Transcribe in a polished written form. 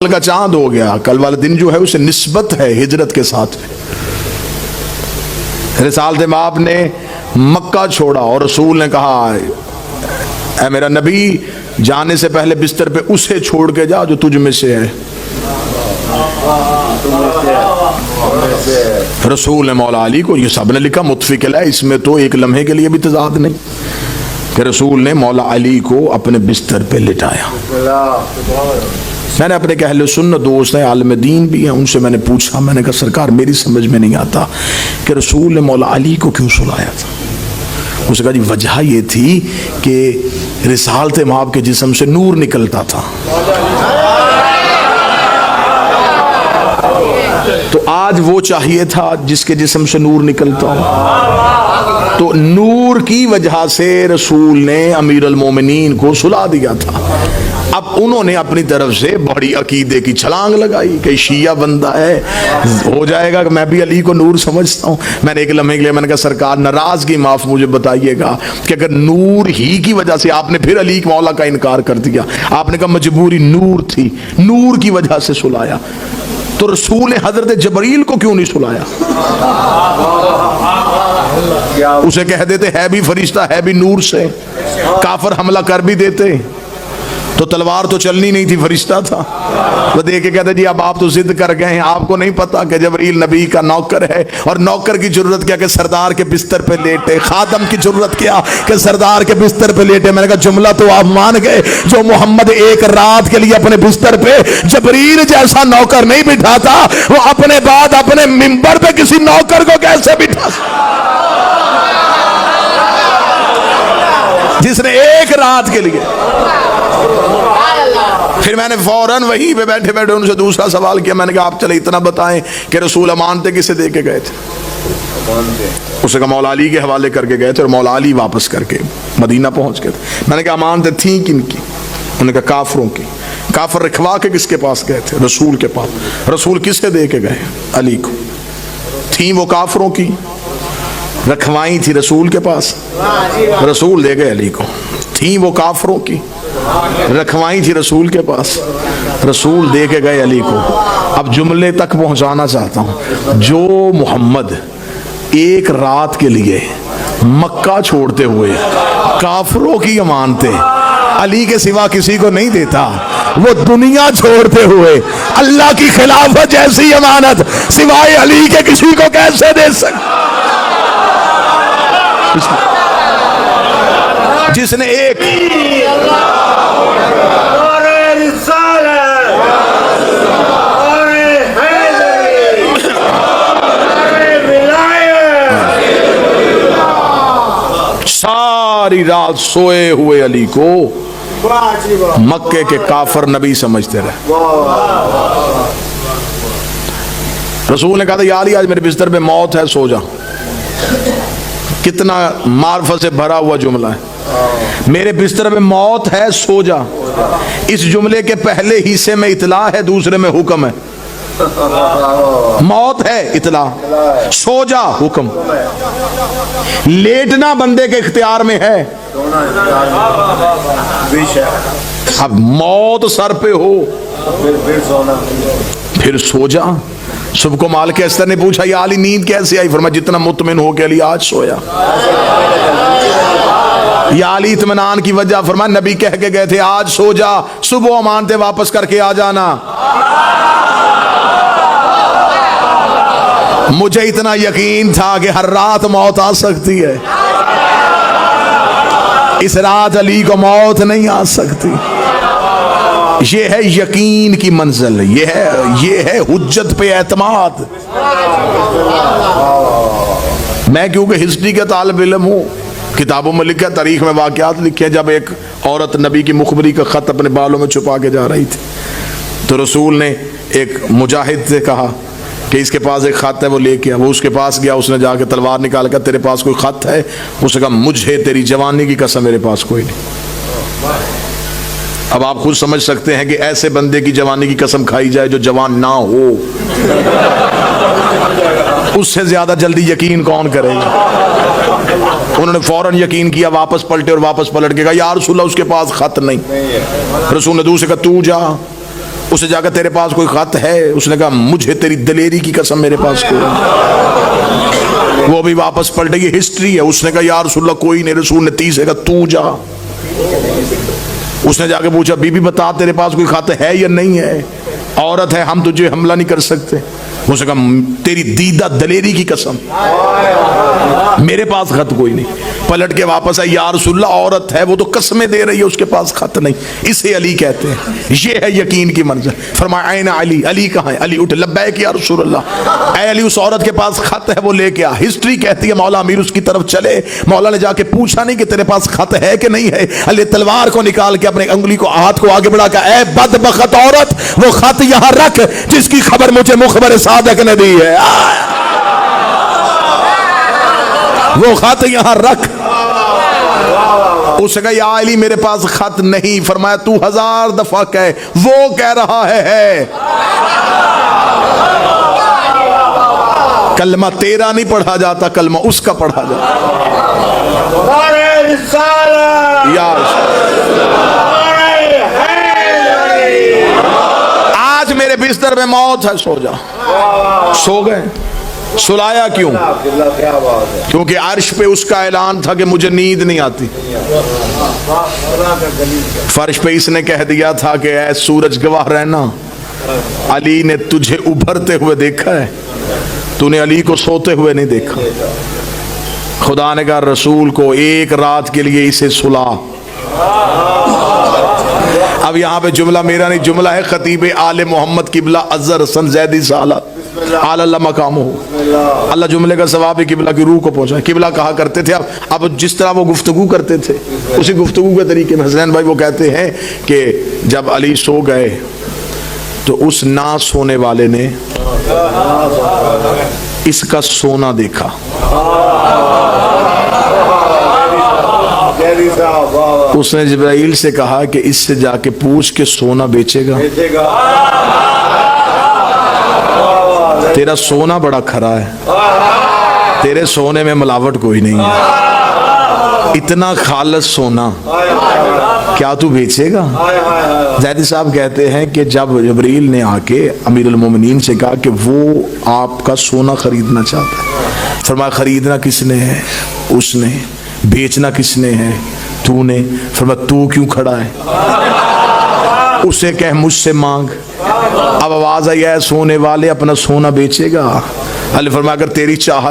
کا چاند ہو گیا. کل والا دن جو ہے اسے نسبت ہے ہجرت کے ساتھ. رسالت مآب نے مکہ چھوڑا اور رسول نے کہا اے میرا نبی جانے سے پہلے بستر پہ اسے چھوڑ کے جا جو تجھ میں سے ہے. رسول نے مولا علی کو، یہ سب نے لکھا متفق علیہ، اس میں تو ایک لمحے کے لیے بھی تضاد نہیں، کہ رسول نے مولا علی کو اپنے بستر پہ لٹایا. میں نے اپنے اہل سنت دوست ہیں، عالم دین بھی ہیں، ان سے میں نے پوچھا، میں نے کہا سرکار میری سمجھ میں نہیں آتا کہ رسول نے مولا علی کو کیوں سلایا تھا. اس نے کہا جی وجہ یہ تھی کہ رسالت مآب کے جسم سے نور نکلتا تھا. تو آج وہ چاہیے تھا جس کے جسم سے نور نکلتا ہو، تو نور کی وجہ سے رسول نے امیر المومنین کو سلا دیا تھا. اب انہوں نے اپنی طرف سے بڑی عقیدے کی چھلانگ لگائی کہ شیعہ بندہ ہے، ہو جائے گا کہ میں بھی علی کو نور سمجھتا ہوں. میں نے ایک لمحے کے لیے میں نے کہا سرکار ناراضگی معاف مجھے بتائیے گا کہ اگر نور ہی کی وجہ سے آپ نے پھر علی مولا کا انکار کر دیا، آپ نے کہا مجبوری نور تھی، نور کی وجہ سے سلایا، تو رسول نے حضرت جبریل کو کیوں نہیں سلایا؟ اسے کہہ دیتے ہے بھی فرشتہ ہے بھی نور سے، کافر حملہ کر بھی دیتے تو تلوار تو چلنی نہیں تھی، فرشتہ تھا. وہ دیکھ کے کہتے جی اب آپ تو ضد کر گئے ہیں، آپ کو نہیں پتا کہ جبریل نبی کا نوکر ہے، اور نوکر کی ضرورت کیا کہ سردار کے بستر پہ لیٹے، خادم کی ضرورت کیا کہ سردار کے بستر پہ لیٹے. میں نے کہا جملہ تو آپ مان گئے، جو محمد ایک رات کے لیے اپنے بستر پہ جبریل جیسا نوکر نہیں بٹھاتا، وہ اپنے بعد اپنے منبر پہ کسی نوکر کو کیسے بٹھا جس نے ایک رات کے لیے. پھر میں نے فوراً وہیں پہ بیٹھے بیٹھے ان سے دوسرا سوال کیا. میں نے کہا آپ چلے اتنا بتائیں کہ رسول امانتیں کسے دے کے گئے تھے؟ اسے کہا مولا علی کے حوالے کر کے گئے تھے اور مولا علی واپس کر کے مدینہ پہنچ گئے تھے. میں نے کہا امانتیں تھیں کن کی؟ انہوں نے کہا کافروں کی. کافر رکھوا کے کس کے پاس گئے تھے؟ رسول کے پاس. رسول کس سے دے کے گئے؟ علی کو. تھیں وہ کافروں کی، رکھوائی تھی رسول کے پاس، رسول دے گئے علی کو. تھیں وہ کافروں کی، رکھوائی تھی رسول کے پاس، رسول دے کے گئے علی کو. اب جملے تک پہنچانا چاہتا ہوں، جو محمد ایک رات کے لیے مکہ چھوڑتے ہوئے کافروں کی امانتیں علی کے سوا کسی کو نہیں دیتا، وہ دنیا چھوڑتے ہوئے اللہ کی خلافت جیسی امانت سوائے علی کے کسی کو کیسے دے سکتا؟ جس نے ایک ساری رات سوئے ہوئے علی کو مکے کے کافر نبی سمجھتے رہے. رسول نے کہا تھا یا علی آج میرے بستر پہ موت ہے، سو جا. کتنا معرفت سے بھرا ہوا جملہ ہے، میرے بستر میں موت ہے سو جا. اس جملے کے پہلے حصے میں اطلاع ہے، دوسرے میں حکم ہے. موت ہے اطلاع، سو جا حکم. لیٹنا بندے کے اختیار میں ہے. اب موت سر پہ ہو پھر سو جا. صبح کو مالک استر نے پوچھا یا علی نیند کیسے آئی؟ فرمایا جتنا مطمئن ہو کے علی آج سویا. یا علی اطمینان کی وجہ؟ فرمایا نبی کہہ کے گئے تھے آج سو جا، صبح امانتیں واپس کر کے آ جانا. مجھے اتنا یقین تھا کہ ہر رات موت آ سکتی ہے، اس رات علی کو موت نہیں آ سکتی. یہ ہے یقین کی منزل، یہ ہے حجت پہ اعتماد. میں کیونکہ ہسٹری کا طالب علم ہوں، کتابوں میں لکھا، تاریخ میں واقعات لکھے. جب ایک عورت نبی کی مخبری کا خط اپنے بالوں میں چھپا کے جا رہی تھی تو رسول نے ایک مجاہد سے کہا کہ اس کے پاس ایک خط ہے، وہ لے کے. وہ اس کے پاس گیا، اس نے جا کے تلوار نکال کر تیرے پاس کوئی خط ہے؟ اس نے کہا مجھے تیری جوانی کی قسم میرے پاس کوئی نہیں. اب آپ خود سمجھ سکتے ہیں کہ ایسے بندے کی جوانی کی قسم کھائی جائے جو جوان نہ ہو، اس سے زیادہ جلدی یقین کون کرے گا؟ انہوں نے فوراً یقین کیا، واپس پلٹے اور واپس پلٹ کے کہا یا رسول اللہ اس کے پاس خط نہیں. رسول نے دوسرے کہا تو جا. اسے جا کر تیرے پاس کوئی خط ہے؟ اس نے کہا مجھے تیری دلیری کی قسم میرے پاس کوئی نہیں۔ وہ بھی واپس پلٹے، یہ ہسٹری ہے۔ اس نے کہا یا رسول اللہ کوئی نہیں۔ رسول نے تیسرے کہا تو جا۔ اس نے جا کے پوچھا بی بی بتا تیرے پاس کوئی خط ہے یا نہیں ہے؟ عورت ہے، ہم تجھے حملہ نہیں کر سکتے۔ اس نے کہا تیری دیدہ دلیری کی قسم میرے پاس خط کوئی نہیں۔ پلٹ کے واپس آئی، یا رسول اللہ عورت ہے، وہ تو قسمیں دے رہی ہے اس کے پاس خط نہیں، اسے علی کہتے ہیں، یہ ہے یقین کی منزل۔ فرمایا این علی، علی کہاں ہے؟ علی اٹھے، لبیک یا رسول اللہ۔ اے علی اس عورت کے پاس خط ہے، وہ لے کے آ۔ ہسٹری کہتی ہے مولا امیر اس کی طرف چلے، مولا نے جا کے پوچھا نہیں کہ تیرے پاس خط ہے کہ نہیں ہے، علی تلوار کو نکال کے اپنے انگلی کو ہاتھ کو آگے بڑھا کے اے بدبخت عورت وہ خط یہاں رکھ جس کی خبر مجھے مخبر صادق نے دی ہے، وہ خط یہاں رکھ۔ اس نے کہا یا علی میرے پاس خط نہیں۔ فرمایا تو 1000 دفعہ کہے، وہ کہہ رہا ہے۔ کلمہ تیرا نہیں پڑھا جاتا، کلمہ اس کا پڑھا جاتا۔ آج میرے بستر میں موت ہے، سو جا۔ سو گئے، سلایا کیوں؟ کیونکہ عرش پہ اس کا اعلان تھا کہ مجھے نیند نہیں آتی۔ فرش پہ اس نے کہہ دیا تھا کہ اے سورج گواہ رہنا، علی نے تجھے ابھرتے ہوئے دیکھا ہے، تو نے علی کو سوتے ہوئے نہیں دیکھا۔ خدا نے کہا رسول کو ایک رات کے لیے اسے سلا۔ اب یہاں پہ جملہ میرا نہیں، جملہ ہے خطیب آل محمد قبلہ اظہر حسن زیدی سالہ اعلی اللہ مقامہ۔ اللہ جملے کا ثواب ہی قبلہ کی روح کو پہنچا۔ قبلہ کہا کرتے تھے، اب جس طرح وہ گفتگو کرتے تھے اسی گفتگو کے طریقے میں حسین بھائی وہ کہتے ہیں کہ جب علی سو گئے تو اس نہ سونے والے نے اس کا سونا دیکھا۔ اس نے جبرائیل سے کہا کہ اس سے جا کے پوچھ کے سونا بیچے گا، تیرا سونا بڑا کھرا ہے، تیرے سونے میں ملاوٹ کوئی نہیں ہے، اتنا خالص سونا کیا تو بیچے گا؟ زیدی صاحب کہتے ہیں کہ جب جبرائیل نے آ کے امیر المومنین سے کہا کہ وہ آپ کا سونا خریدنا چاہتا ہے، فرمایا خریدنا کس نے ہے؟ اس نے۔ بیچنا کس نے ہے؟ تو نے۔ فرمایا تو کیوں کھڑا ہے؟ اسے کہہ مجھ سے مانگ۔ اب آواز آئی ہے سونے والے اپنا سونا بیچے گا؟ علی فرمایا اگر تیری چاہت